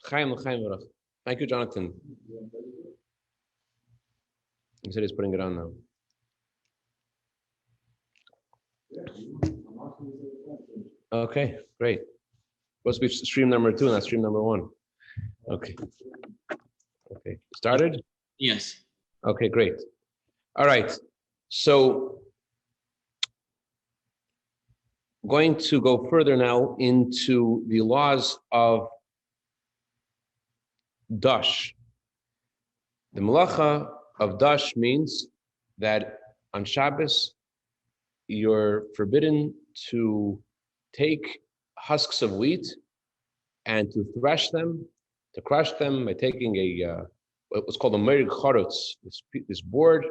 Chaim. Thank you, Jonathan. He said he's putting it on now. Okay, great. Supposed to be stream number 2, not stream number 1. Okay. Started? Yes. Okay, great. All right. So, going to go further now into the laws of dash. The malacha of dash means that on Shabbos, you're forbidden to take husks of wheat and to thresh them, to crush them by taking what's called a merig charutz, this board,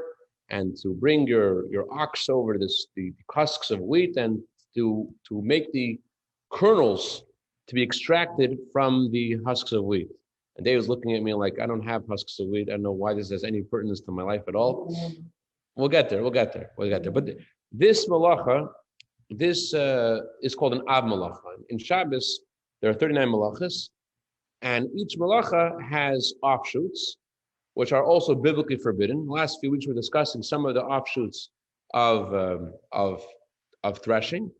and to bring your ox over the husks of wheat and to make the kernels to be extracted from the husks of wheat. And Dave was looking at me like, I don't have husks of wheat. I don't know why this has any pertinence to my life at all. We'll get there. But this malacha, this is called an ab malacha. In Shabbos, there are 39 malachas, and each malacha has offshoots, which are also biblically forbidden. The last few weeks we're discussing some of the offshoots of threshing.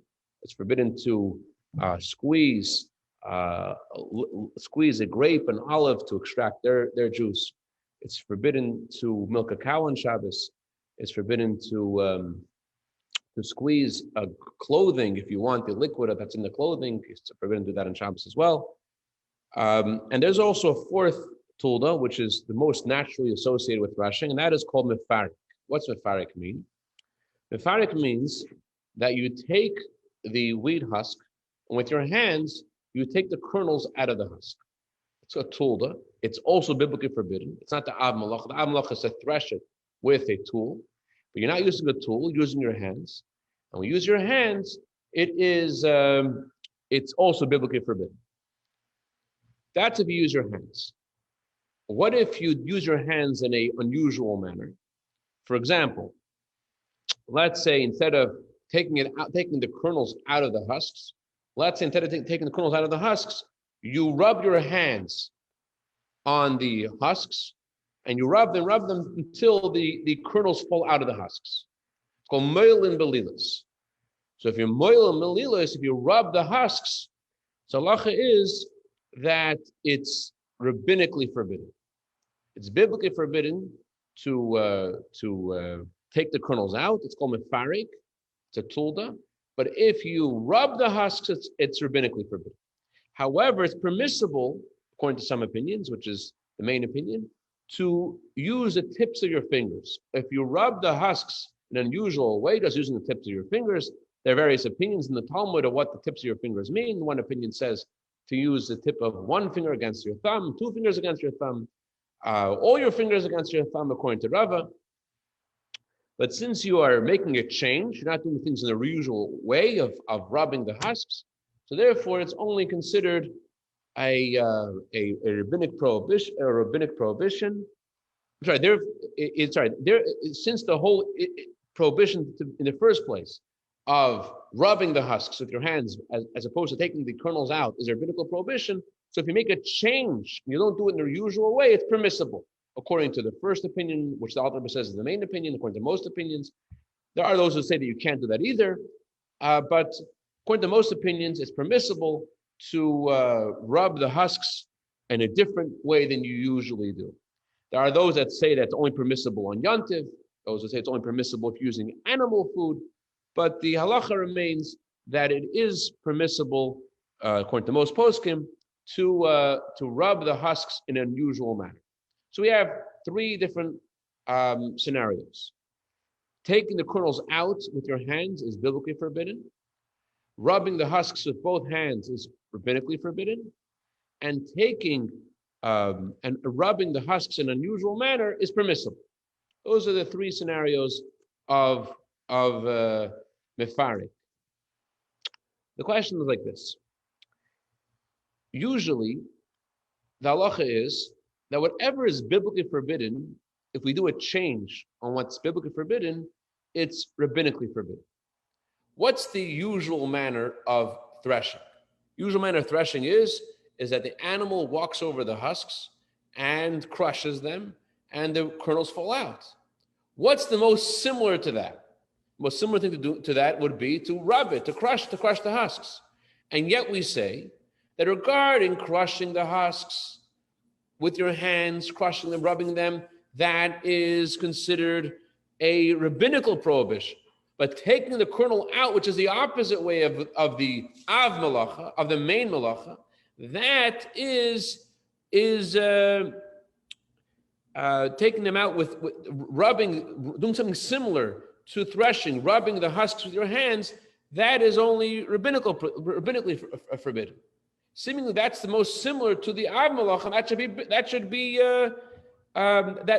It's forbidden to squeeze a grape and olive to extract their juice. It's forbidden to milk a cow on Shabbos. It's forbidden to squeeze clothing if you want the liquid that's in the clothing. It's forbidden to do that on Shabbos as well. And there's also a fourth tulda, which is the most naturally associated with threshing, and that is called mefarik. What's mefarik mean? Mefarik means that you take the wheat husk, and with your hands, you take the kernels out of the husk. It's a tulda. It's also biblically forbidden. It's not the ab malach. The ab malach is to thresh it with a tool, but you're not using a tool, you're using your hands. And when you use your hands, it's also biblically forbidden. That's if you use your hands. What if you use your hands in an unusual manner? For example, let's say instead of taking the kernels out of the husks, taking the kernels out of the husks, you rub your hands on the husks, and you rub them until the kernels fall out of the husks. It's called moilin belilas. So if you're moilin belilas, if you rub the husks, so halacha is that it's rabbinically forbidden. It's biblically forbidden to take the kernels out. It's called mefarik. It's a tulda. But if you rub the husks, it's rabbinically forbidden. However, it's permissible, according to some opinions, which is the main opinion, to use the tips of your fingers. If you rub the husks in an unusual way, just using the tips of your fingers, there are various opinions in the Talmud of what the tips of your fingers mean. One opinion says to use the tip of one finger against your thumb, 2 fingers against your thumb, all your fingers against your thumb, according to Rava. But since you are making a change, you're not doing things in the usual way of rubbing the husks, so therefore it's only considered a rabbinic prohibition. Since the whole prohibition in the first place of rubbing the husks with your hands as opposed to taking the kernels out is a rabbinical prohibition. So if you make a change, you don't do it in the usual way, it's permissible. According to the first opinion, which the author says is the main opinion, according to most opinions, there are those who say that you can't do that either. But according to most opinions, it's permissible to rub the husks in a different way than you usually do. There are those that say that's only permissible on Yontiv, those who say it's only permissible if using animal food, but the halacha remains that it is permissible, according to most poskim, to rub the husks in an unusual manner. So we have 3 different scenarios. Taking the kernels out with your hands is biblically forbidden. Rubbing the husks with both hands is rabbinically forbidden. And taking and rubbing the husks in an unusual manner is permissible. Those are the 3 scenarios of mefarik. The question is like this. Usually, the halacha is that whatever is biblically forbidden, if we do a change on what's biblically forbidden, it's rabbinically forbidden. What's the usual manner of threshing? Usual manner of threshing is is that the animal walks over the husks and crushes them, and the kernels fall out. What's the most similar to that? The most similar thing to do to that would be to rub it, to crush the husks. And yet we say that regarding crushing the husks with your hands, crushing them, rubbing them, that is considered a rabbinical prohibition. But taking the kernel out, which is the opposite way of the av malacha, of the main malacha, that is taking them out with rubbing, doing something similar to threshing, rubbing the husks with your hands. That is only rabbinically forbidden. Seemingly, that's the most similar to the av malacha.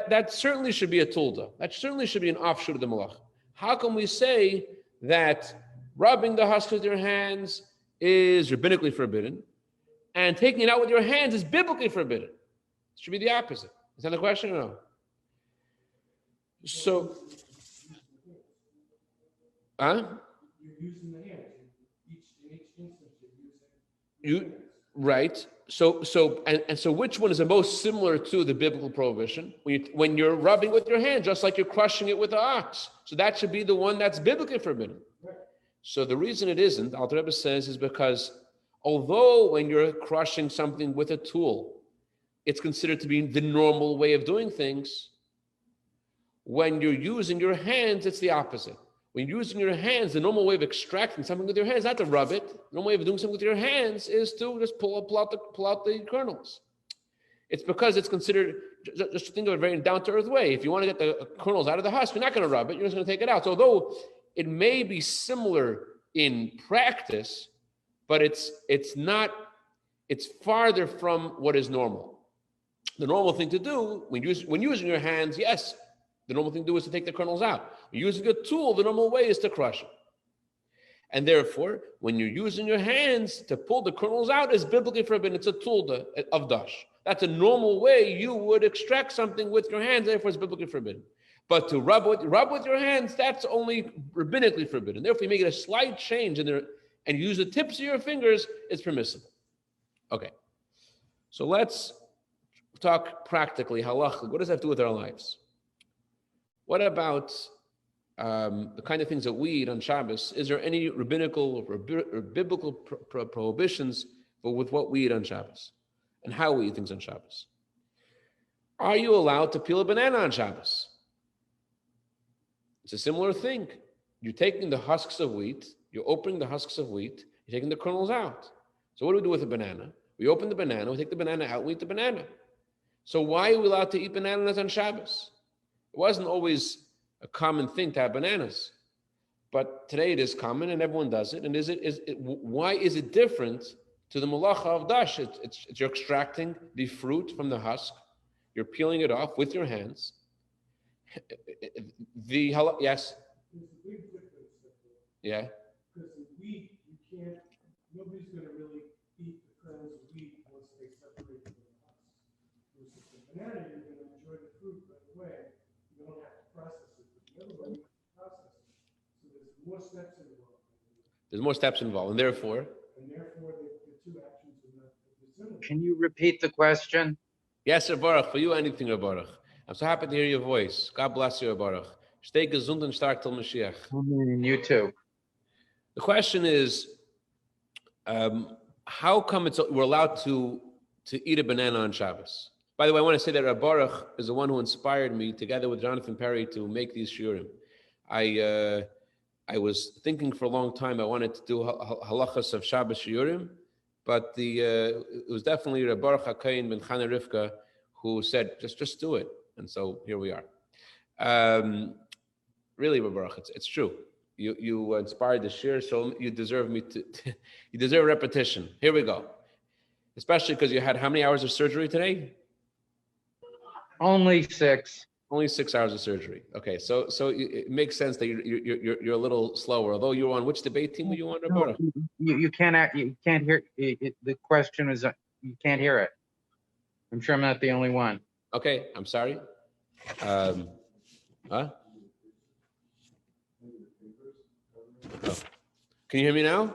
That certainly should be a tulda. That certainly should be an offshoot of the malacha. How can we say that rubbing the husk with your hands is rabbinically forbidden, and taking it out with your hands is biblically forbidden? It should be the opposite. Is that the question or no? So, You're using the hands. In each instance, you're using right. So which one is the most similar to the biblical prohibition? When you're rubbing with your hand, just like you're crushing it with the ox. So that should be the one that's biblically forbidden. Right. So the reason it isn't, Alter Rebbe says, is because although when you're crushing something with a tool, it's considered to be the normal way of doing things, when you're using your hands, it's the opposite. When you're using your hands, the normal way of extracting something with your hands, not to rub it. The normal way of doing something with your hands is to just pull out the kernels. It's because it's considered, just to think of it very down-to-earth way. If you want to get the kernels out of the husk, you're not going to rub it. You're just going to take it out. So although it may be similar in practice, but it's farther from what is normal. The normal thing to do when using your hands, yes, the normal thing to do is to take the kernels out. Using a tool, the normal way is to crush it. And therefore, when you're using your hands to pull the kernels out, is biblically forbidden. It's a tool of dash. That's a normal way you would extract something with your hands, therefore it's biblically forbidden. But to rub with your hands, that's only rabbinically forbidden. Therefore, you make it a slight change in there and use the tips of your fingers, it's permissible. Okay. So let's talk practically, halacha. What does that have to do with our lives? What about the kind of things that we eat on Shabbos? Is there any rabbinical or biblical prohibitions with what we eat on Shabbos and how we eat things on Shabbos? Are you allowed to peel a banana on Shabbos? It's a similar thing. You're taking the husks of wheat, you're opening the husks of wheat, you're taking the kernels out. So what do we do with a banana? We open the banana, we take the banana out, we eat the banana. So why are we allowed to eat bananas on Shabbos? It wasn't always a common thing to have bananas, but today it is common and everyone does it. And why is it different to the malacha of dash? You're extracting the fruit from the husk, you're peeling it off with your hands. Yes. There's a big difference. Yeah. Because the wheat, nobody's going to really eat the kernels of wheat once they separate from the husk. Versus the banana, you're going to enjoy the fruit right away. You don't have to process it. But the other one, you have to process it. So there's more steps involved. There's more steps involved, and therefore the two actions are not similar. Can you repeat the question? Yes, Baruch, for you, anything, Baruch. I'm so happy to hear your voice. God bless you, Baruch. Stay gesund and stark till Mashiach. Amen. You too. The question is, how come we're allowed to eat a banana on Shabbos? By the way, I want to say that Rabbi Baruch is the one who inspired me, together with Jonathan Perry, to make these shiurim. I was thinking for a long time I wanted to do halachos of Shabbos shiurim, but it was definitely Rabbi Baruch HaKayin ben Chana Rivka who said, just do it. And so here we are. Really, Rabbi Baruch, it's true. You inspired the shir, so you deserve you deserve repetition. Here we go. Especially because you had how many hours of surgery today? Only 6. Only 6 hours of surgery. Okay, so it makes sense that you're a little slower. Although you were on which debate team were you on, Rabbi? You can't hear it. The question is you can't hear it. I'm sure I'm not the only one. Okay, I'm sorry. Huh? Oh. Can you hear me now?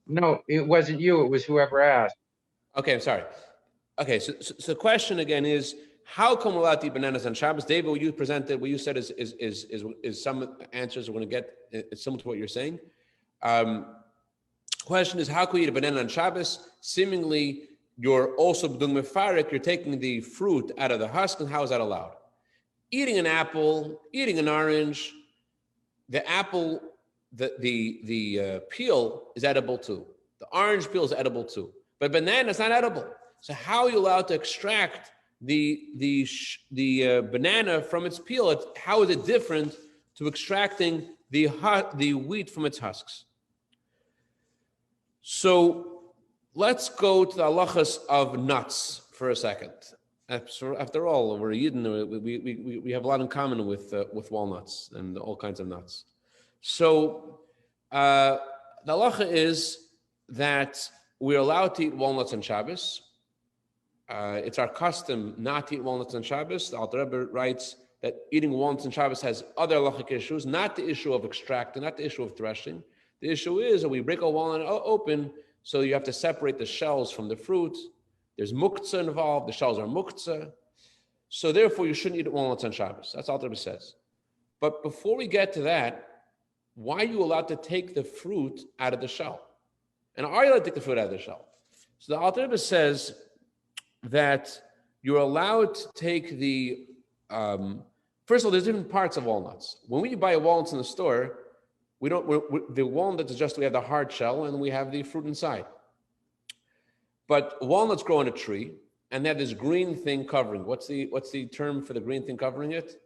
No, it wasn't you. It was whoever asked. Okay, I'm sorry. Okay, so the question again is, how come we're allowed to eat bananas on Shabbos? David, what you presented, what you said is some answers we're going to get. It's similar to what you're saying. Question is, how can we eat a banana on Shabbos? Seemingly, you're also doing mefarik. You're taking the fruit out of the husk, and how is that allowed? Eating an apple, eating an orange, the apple, the peel is edible too. The orange peel is edible too. But banana is not edible. So how are you allowed to extract the banana from its peel? How is it different to extracting the wheat from its husks? So let's go to the halachos of nuts for a second. After all, we're Yidden. We have a lot in common with walnuts and all kinds of nuts. So the halacha is that we're allowed to eat walnuts on Shabbos. It's our custom not to eat walnuts on Shabbos. The Alter Rebbe writes that eating walnuts on Shabbos has other halachic issues, not the issue of extracting, not the issue of threshing. The issue is that we break a walnut open, so you have to separate the shells from the fruit. There's muktzah involved. The shells are muktzah. So therefore, you shouldn't eat walnuts on Shabbos. That's all the Rebbe says. But before we get to that, why are you allowed to take the fruit out of the shell? And are you allowed to take the fruit out of the shell? So the Alter Rebbe says that you're allowed to take the, first of all, there's different parts of walnuts. When we buy walnuts in the store, the walnut is just, we have the hard shell and we have the fruit inside. But walnuts grow on a tree and they have this green thing covering. What's the term for the green thing covering it?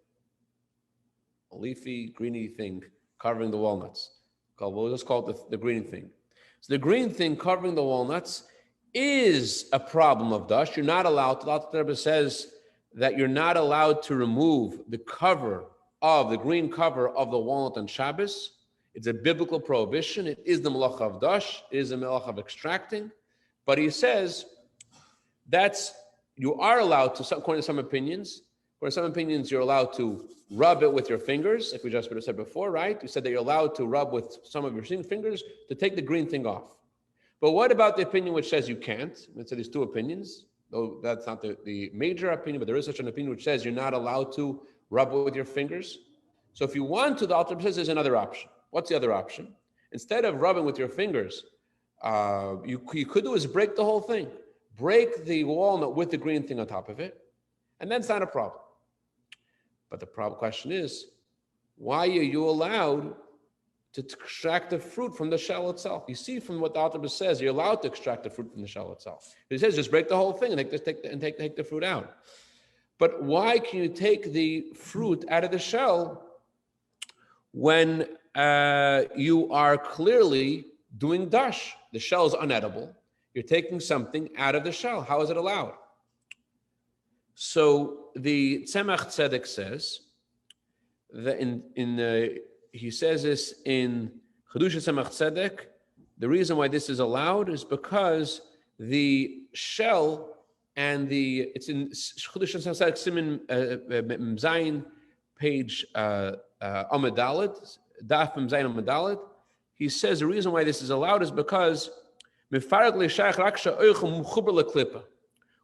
A leafy, greeny thing covering the walnuts. We'll just call it the green thing. So the green thing covering the walnuts is a problem of dust. You're not allowed, the Alter Rebbe says that you're not allowed to remove the green cover of the walnut on Shabbos. It's a biblical prohibition. It is the malacha of dash. It is the malacha of extracting. But he says you are allowed to, according to some opinions, you're allowed to rub it with your fingers, like we just said before, right? You said that you're allowed to rub with some of your fingers to take the green thing off. But what about the opinion which says you can't? So there's two opinions, though that's not the major opinion, but there is such an opinion which says you're not allowed to rub it with your fingers. So if you want to, the Alter Rebbe says there's another option. What's the other option? Instead of rubbing with your fingers, you could do is break the whole thing. Break the walnut with the green thing on top of it, and that's not a problem. But the question is, why are you allowed to extract the fruit from the shell itself? You see from what the Alter Rebbe says, you're allowed to extract the fruit from the shell itself. He says just break the whole thing and take the fruit out. But why can you take the fruit out of the shell when you are clearly doing dash? The shell is unedible. You're taking something out of the shell. How is it allowed? So the Tzemach Tzedek says that he says this in Chidusha Tzemach Tzedek. The reason why this is allowed is because the shell and it's in Chidusha Tzemach Tzedek Siman Zayin, page Amud Dalet, Daf Zayin Amud Dalet. He says the reason why this is allowed is because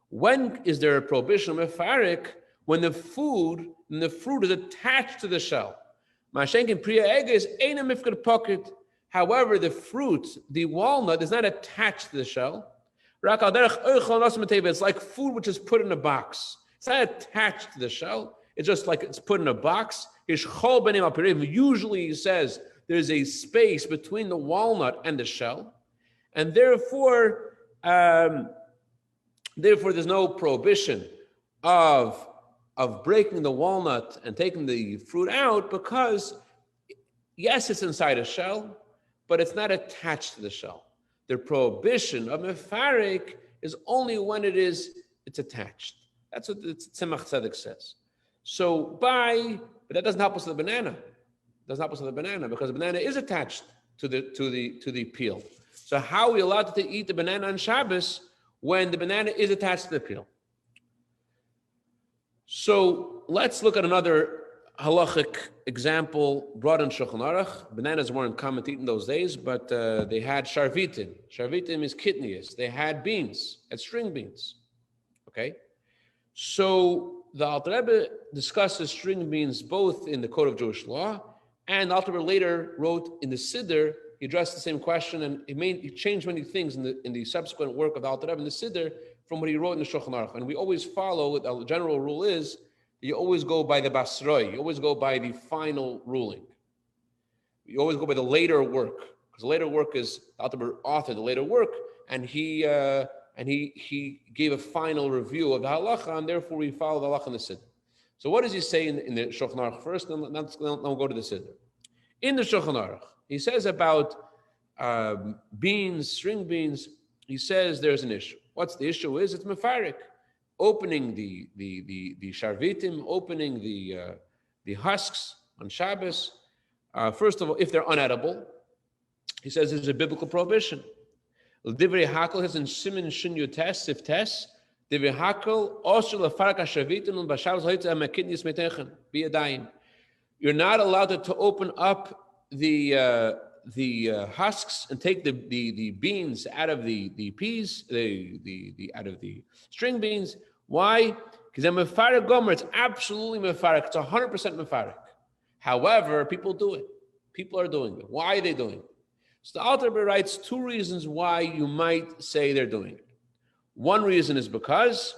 when is there a prohibition of mefarik? When the fruit is attached to the shell. However, the walnut is not attached to the shell. It's like food which is put in a box. It's not attached to the shell. It's just like it's put in a box. Usually he says there's a space between the walnut and the shell. And therefore there's no prohibition of breaking the walnut and taking the fruit out because, yes, it's inside a shell, but it's not attached to the shell. The prohibition of mefarik is only when it's attached. That's what the Tzemach Tzedek says. But that doesn't help us with the banana. It doesn't help us with the banana because the banana is attached to the peel. So how are we allowed to eat the banana on Shabbos when the banana is attached to the peel? So let's look at another halachic example brought in Shulchan Aruch. Bananas weren't common to eat in those days, but they had sharvitim. Sharvitim is kidneys. They had beans, had string beans. Okay? So the Alter Rebbe discusses string beans both in the Code of Jewish Law, and the Alter Rebbe later wrote in the Siddur, he addressed the same question, and he changed many things in the subsequent work of the Alter Rebbe in the Siddur from what he wrote in the Shulchan Aruch. And we always follow, the general rule is, you always go by the basroi, you always go by the final ruling. You always go by the later work, because the later work is, the Alter Rebbe authored the later work, and he gave a final review of the halacha, and therefore we follow the halacha in the Siddur. So what does he say in the Shulchan Aruch first? Then we'll go to the Siddur. In the Shulchan Aruch, he says about beans, string beans, he says there's an issue. What's the issue is? It's mefarik. Opening the sharvitim, opening the husks on Shabbos. First of all, if they're unedible, he says there's a biblical prohibition. Divrei Hakel has in Siman Shin Yutes Sif Tes. Divrei Hakel also lefarak hasharvitim and b'Shabbos ha'itza ha'makidnis metechen biyadayim. You're not allowed to open up the husks and take the beans out of the peas, the out of the string beans. Why? Because they're mefarik gomer. It's absolutely mefarik. It's 100% mefarik. However, people do it. People are doing it. Why are they doing it? So the Alter Rebbe writes two reasons why you might say they're doing it. One reason is because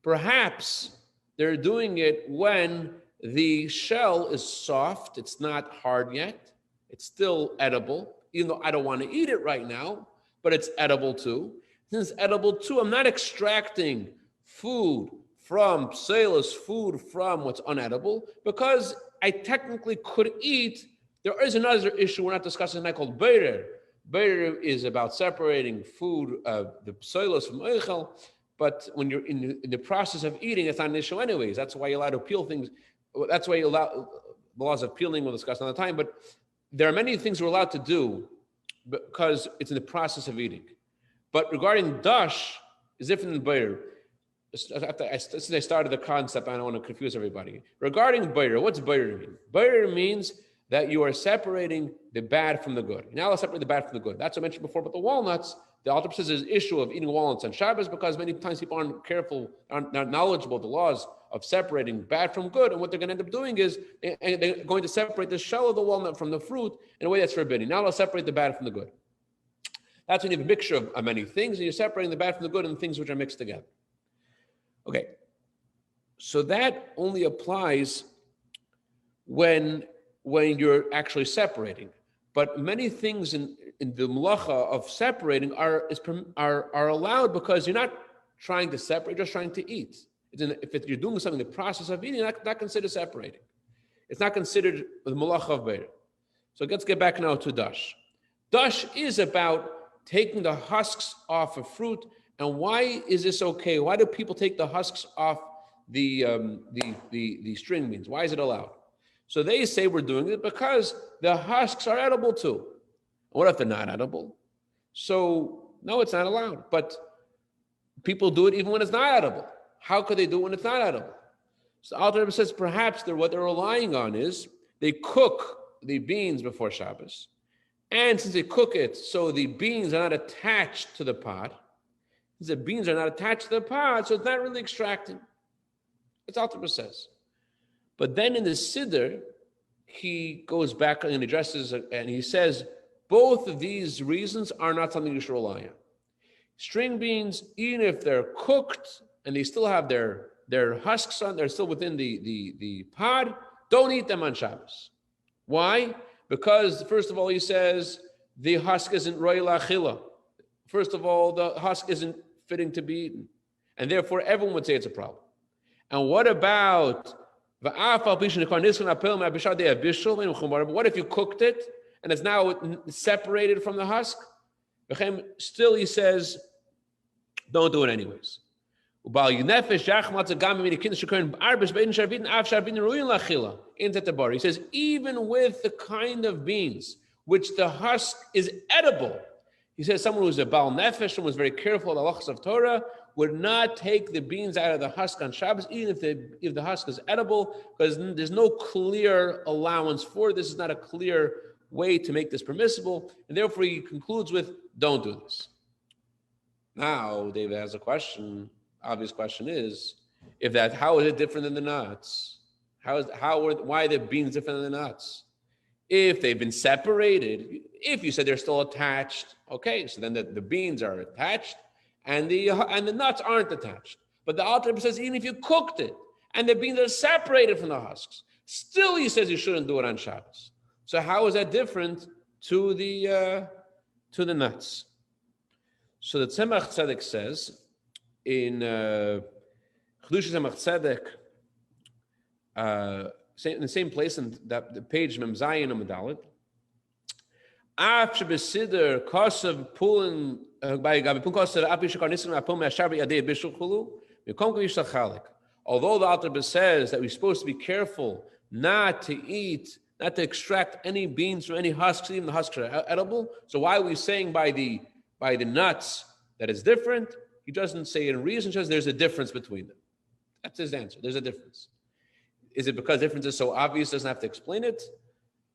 perhaps they're doing it when the shell is soft. It's not hard yet. It's still edible, even though I don't want to eat it right now, but it's edible too. Since it's edible too, I'm not extracting food from psalus, food from what's unedible, because I technically could eat. There is another issue we're not discussing tonight called beirer. Beirer is about separating food, the psalus from eichel, but when you're in the process of eating, it's not an issue anyways. That's why you're allowed to peel things. That's why you allow the laws of peeling. We'll discuss another time, but there are many things we're allowed to do because it's in the process of eating. But regarding dash, is different than beirer. Since I started the concept, I don't want to confuse everybody. Regarding beirer, what's beirer mean? Beirer means that you are separating the bad from the good. Now let's separate the bad from the good. That's what I mentioned before about the walnuts. The Alter Rebbe says there's an issue of eating walnuts on Shabbos because many times people aren't careful, aren't knowledgeable of the laws of separating bad from good. And what they're going to end up doing is they're going to separate the shell of the walnut from the fruit in a way that's forbidden. Now let's separate the bad from the good. That's when you have a mixture of many things, and you're separating the bad from the good and the things which are mixed together. Okay, so that only applies when you're actually separating. But many things in the malacha of separating are allowed because you're not trying to separate, you're just trying to eat. If you're doing something in the process of eating, not considered separating. It's not considered the malacha of beirer. So let's get back now to dash. Dash is about taking the husks off of fruit. And why is this okay? Why do people take the husks off the string beans? Why is it allowed? So they say we're doing it because the husks are edible too. What if they're not edible? So no, it's not allowed. But people do it even when it's not edible. How could they do it when it's not edible? So Alter Rebbe says perhaps what they're relying on is they cook the beans before Shabbos. And since they cook it, so the beans are not attached to the pot. Since the beans are not attached to the pot, so it's not really extracting. That's Alter Rebbe says. But then in the Siddur, he goes back and addresses it, and he says, both of these reasons are not something you should rely on. String beans, even if they're cooked and they still have their husks on, they're still within the pod, don't eat them on Shabbos. Why? Because, first of all, he says, the husk isn't roy la'achila. First of all, the husk isn't fitting to be eaten. And therefore, everyone would say it's a problem. And what about, what if you cooked it and it's now separated from the husk? Still, he says, don't do it anyways. He says, even with the kind of beans which the husk is edible, he says someone who's a Baal Nefesh, someone who's very careful of the halachos of Torah, would not take the beans out of the husk on Shabbos, even if the husk is edible, because there's no clear allowance for this. Is not a clear way to make this permissible, and therefore he concludes with, don't do this. Now, David has a question. Obvious question is, how is it different than the nuts? Why are the beans different than the nuts? If they've been separated, if you said they're still attached, okay, so then the beans are attached and the nuts aren't attached. But the Alter Rebbe says even if you cooked it and the beans are separated from the husks, still he says you shouldn't do it on Shabbos. So how is that different to the nuts? So the Tzemach Tzedek says in Chedush Tzemach Tzedek, in the same place in the page Mem Zayin Amadalit, Af shebesider kosav pulin by gabi pun kosav api shkarnisim apum me'ashabi yadei bishulchulu mikom kavish lachalik. Although the Alter Rebbe says that we're supposed to be careful not to extract any beans from any husks, even the husks are edible. So why are we saying by the nuts that it's different? He doesn't say in reason, just there's a difference between them. That's his answer. There's a difference. Is it because the difference is so obvious, doesn't have to explain it?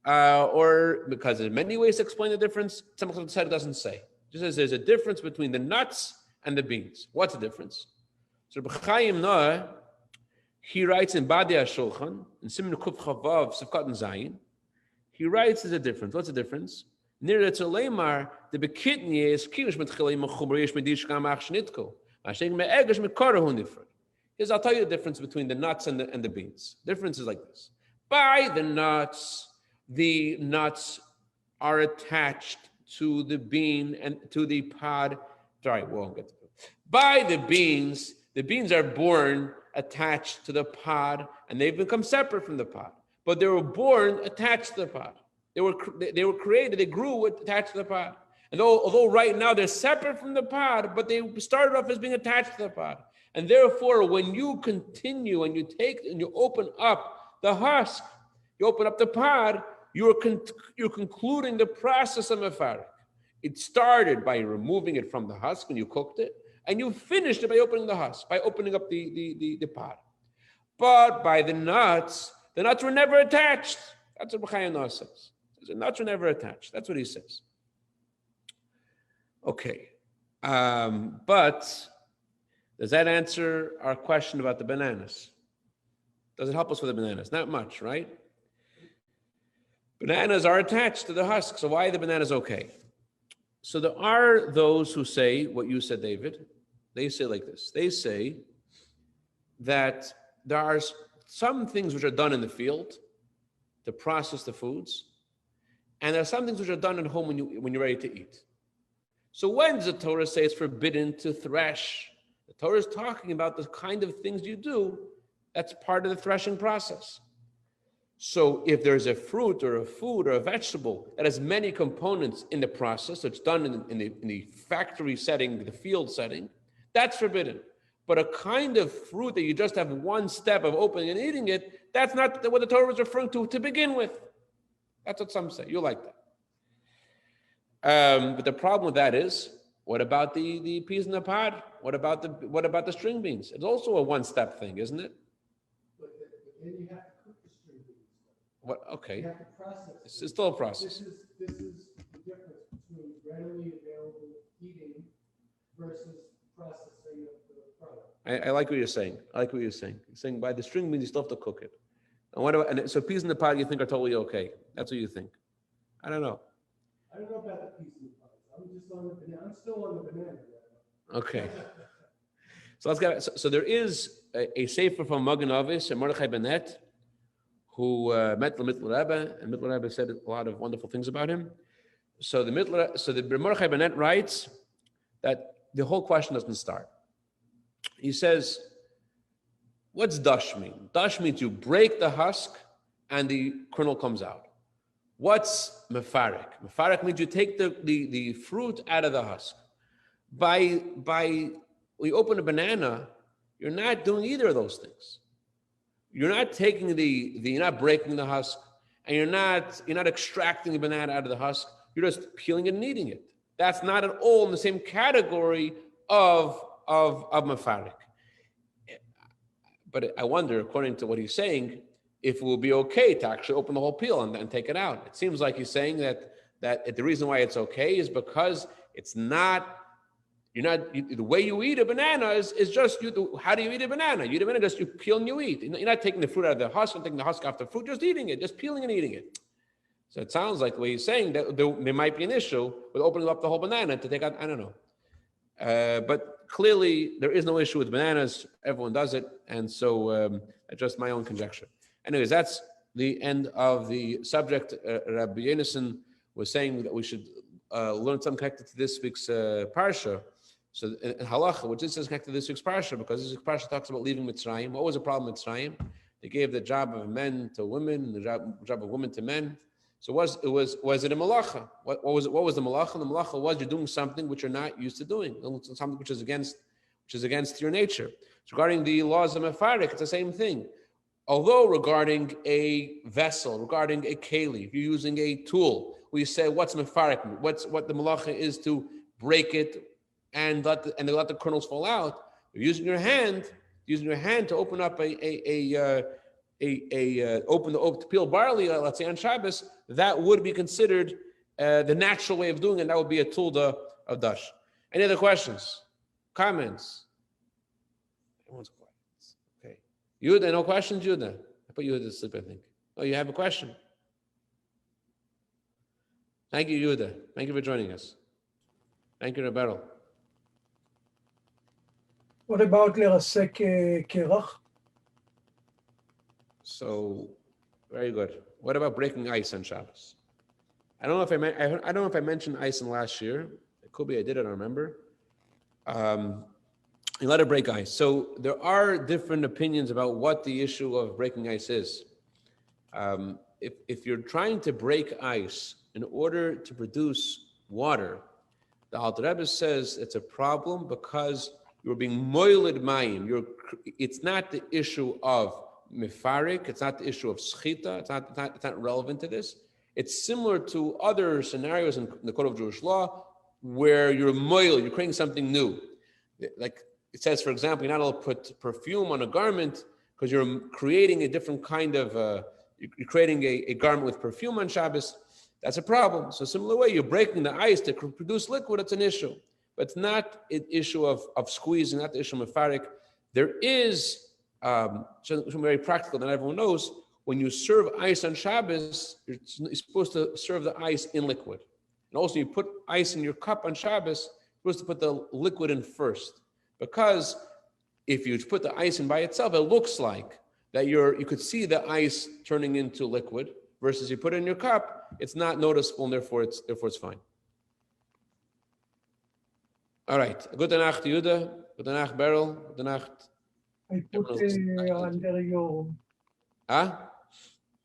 Or because there's many ways to explain the difference? Tzemach Tzedek doesn't say. Just says there's a difference between the nuts and the beans. What's the difference? So Rabbi Chaim Noah, he writes in Badei HaShulchan, in Siman Kuf Chavav, Sefkat and Zayin, he writes there's a difference. What's the difference? Near Tzeleimar, the Bekitni is Kirish Metchilei Mechuber Yesh Medish Kamach Shnitko. Masheng Me'egesh Mekorahu Nifred. I'll tell you the difference between the nuts and the beans. Difference is like this. By the nuts are attached to the bean and to the pod. Sorry, we won't get to it. By the beans are born attached to the pod, and they've become separate from the pod. But they were born attached to the pod. They were created, they grew attached to the pod. And although right now they're separate from the pod, but they started off as being attached to the pod. And therefore, when you continue and you take and you open up the husk, you open up the pod, you're concluding the process of mefarek. It started by removing it from the husk when you cooked it, and you finished it by opening the husk, by opening up the pod. But by the nuts were never attached. That's what Chaim Noah says. The nuts were never attached. That's what he says. Okay. But does that answer our question about the bananas? Does it help us with the bananas? Not much, right? Bananas are attached to the husk, so why are the bananas okay? So there are those who say what you said, David. They say like this. They say that there are some things which are done in the field to process the foods, and there are some things which are done at home when you're ready to eat. So when does the Torah say it's forbidden to thresh? The Torah is talking about the kind of things you do that's part of the threshing process. So if there's a fruit or a food or a vegetable that has many components in the process, so it's done in the factory setting, the field setting, that's forbidden. But a kind of fruit that you just have one step of opening and eating it, that's not what the Torah was referring to begin with. That's what some say. You like that. But the problem with that is, what about the peas in the pod? What about the string beans? It's also a one-step thing, isn't it? But then you have to cook the string beans. What? Okay. You have to process. It's still a process. This is the difference between readily available eating versus processing of the product. I like what you're saying. You're saying by the string beans, you still have to cook it. And so peas in the pod you think are totally okay. That's what you think. I don't know. I don't know about the peas in the pod. I'm still on the banana. Okay. So let's get. So there is a sefer from Magen Avis and Mordechai Bennett, who met the Mittler Rebbe, and Mittler Rebbe said a lot of wonderful things about him. So the Mordechai Bennett writes that the whole question doesn't start. He says, "What's dash mean? Dash means you break the husk and the kernel comes out. What's mefarek? Mefarek means you take the fruit out of the husk. By when you open a banana, you're not doing either of those things. You're not taking you're not breaking the husk, and you're not extracting the banana out of the husk. You're just peeling it and eating it. That's not at all in the same category of of mefarik. But I wonder, according to what he's saying, if it will be okay to actually open the whole peel and take it out. It seems like he's saying that the reason why it's okay is because it's not, the way you eat a banana is just, how do you eat a banana? You eat a banana, just you peel and you eat. You're not taking the fruit out of the husk, and taking the husk off the fruit, just eating it, just peeling and eating it. So it sounds like the way he's saying that there might be an issue with opening up the whole banana to take out, I don't know. But clearly there is no issue with bananas. Everyone does it. And so that's just my own conjecture. Anyways, that's the end of the subject. Rabbi Yonason was saying that we should learn something connected to this week's parsha. So in halacha, which is connected to this week's parsha, because this week's parsha talks about leaving Mitzrayim. What was the problem with Mitzrayim? They gave the job of men to women, the job of women to men. So was it a malacha? What was the malacha? The malacha was you're doing something which you're not used to doing, something which is against your nature. So regarding the laws of mefarik, it's the same thing. Although regarding a vessel, regarding a keli, if you're using a tool, we say what's mefarik, what the malacha is to break it and let the kernels fall out. You're using your hand to open up to peel barley, let's say on Shabbos, that would be considered the natural way of doing it. That would be a tulda of dash. Any other questions, comments? Everyone's quiet. Okay. Yehuda, no questions, Yehuda? I put Yehuda to sleep, I think. Oh, you have a question? Thank you, Yehuda. Thank you for joining us. Thank you, Roberto. What about lerasek kerach? So, very good. What about breaking ice on Shabbos? I don't know if I mentioned ice in last year. It could be I did. I don't remember. You let it break ice. So there are different opinions about what the issue of breaking ice is. If you're trying to break ice in order to produce water, the Alter Rebbe says it's a problem because you're being moiled mayim. It's not the issue of mefarik, it's not the issue of schita, it's not relevant to this. It's similar to other scenarios in the code of Jewish law where you're moil, you're creating something new. Like it says, for example, you're not allowed to put perfume on a garment because you're creating a different kind of, you're creating a garment with perfume on Shabbos. That's a problem. So similar way, you're breaking the ice to produce liquid, it's an issue. But it's not an issue of squeezing, not the issue of mefarik. There is something very practical that everyone knows. When you serve ice on Shabbos, you're supposed to serve the ice in liquid. And also you put ice in your cup on Shabbos, you're supposed to put the liquid in first. Because if you put the ice in by itself, it looks like that you could see the ice turning into liquid, versus you put it in your cup, it's not noticeable, and therefore it's fine. All right. Gute Nacht, Yehuda. Gute Nacht, Beryl. Gute Nacht. I put under your. Huh?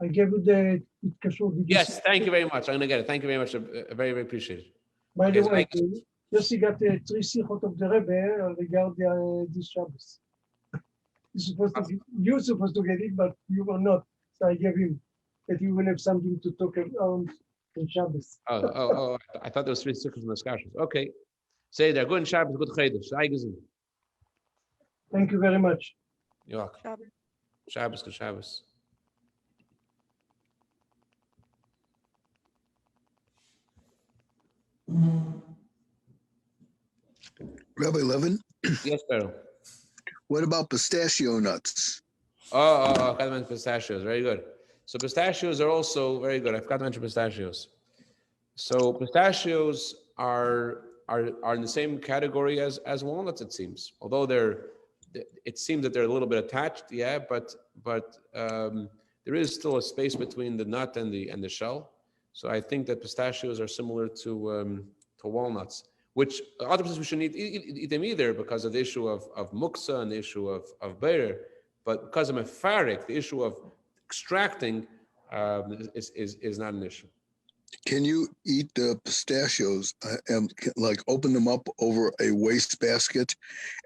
I gave you the Cashapp. Yes, thank you very much. I'm going to get it. Thank you very much. Very, very appreciate it. By the Okay, way, Yossi got 3 sichot of the Rebbe regarding this Shabbos. You're supposed to get it, but you were not. So I gave him that you will have something to talk about on Shabbos. Oh, I thought there was 3 circles in the discussions. Okay. Say there. Good Shabbos, good chassidus. Thank you very much. You're welcome. Shabbos, good Shabbos. Rabbi Levin? Yes, Beryl. What about pistachio nuts? I forgot to mention pistachios. Very good. So pistachios are also very good. I forgot to mention pistachios. So pistachios are in the same category as walnuts, it seems. Although it seems that they're a little bit attached, yeah, but there is still a space between the nut and the shell. So I think that pistachios are similar to walnuts, which other places we shouldn't eat them either because of the issue of muksa and the issue of beir. But because of mefarik, the issue of extracting is not an issue. Can you eat the pistachios and like open them up over a waste basket,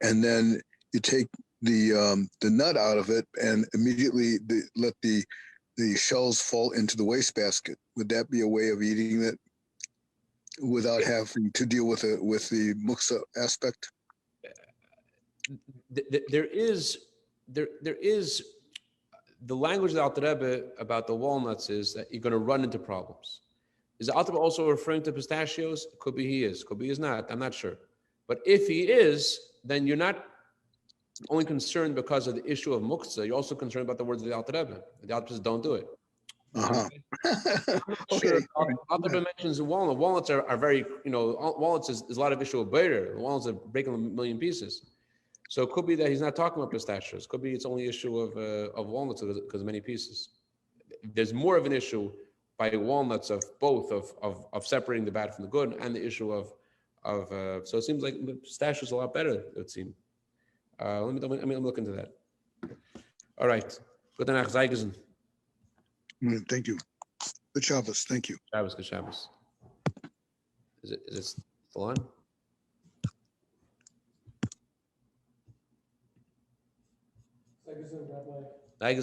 and then you take the nut out of it and immediately let the shells fall into the waste basket? Would that be a way of eating it without having to deal with the muksa aspect? there is the language of the Alter Rebbe about the walnuts is that you're going to run into problems. Is the Alter Rebbe also referring to pistachios? Could be he is. Could be he's not. I'm not sure. But if he is, then you're not only concerned because of the issue of muktzah. You're also concerned about the words of the Alter Rebbe. The Alter Rebbe says, don't do it. Okay. Alter Rebbe mentions the walnut. Walnuts are very, walnuts is a lot of issue of bader. Walnuts are breaking a million pieces. So it could be that he's not talking about pistachios. Could be it's only issue of walnuts because of many pieces. There's more of an issue by walnuts of both of separating the bad from the good, and the issue of so it seems like pistachios a lot better. It would seem. Let me look into that. All right. Good night. Thank you. Good Shabbos. Thank you. Shabbos. Good Shabbos. Is it still on? Rabbi.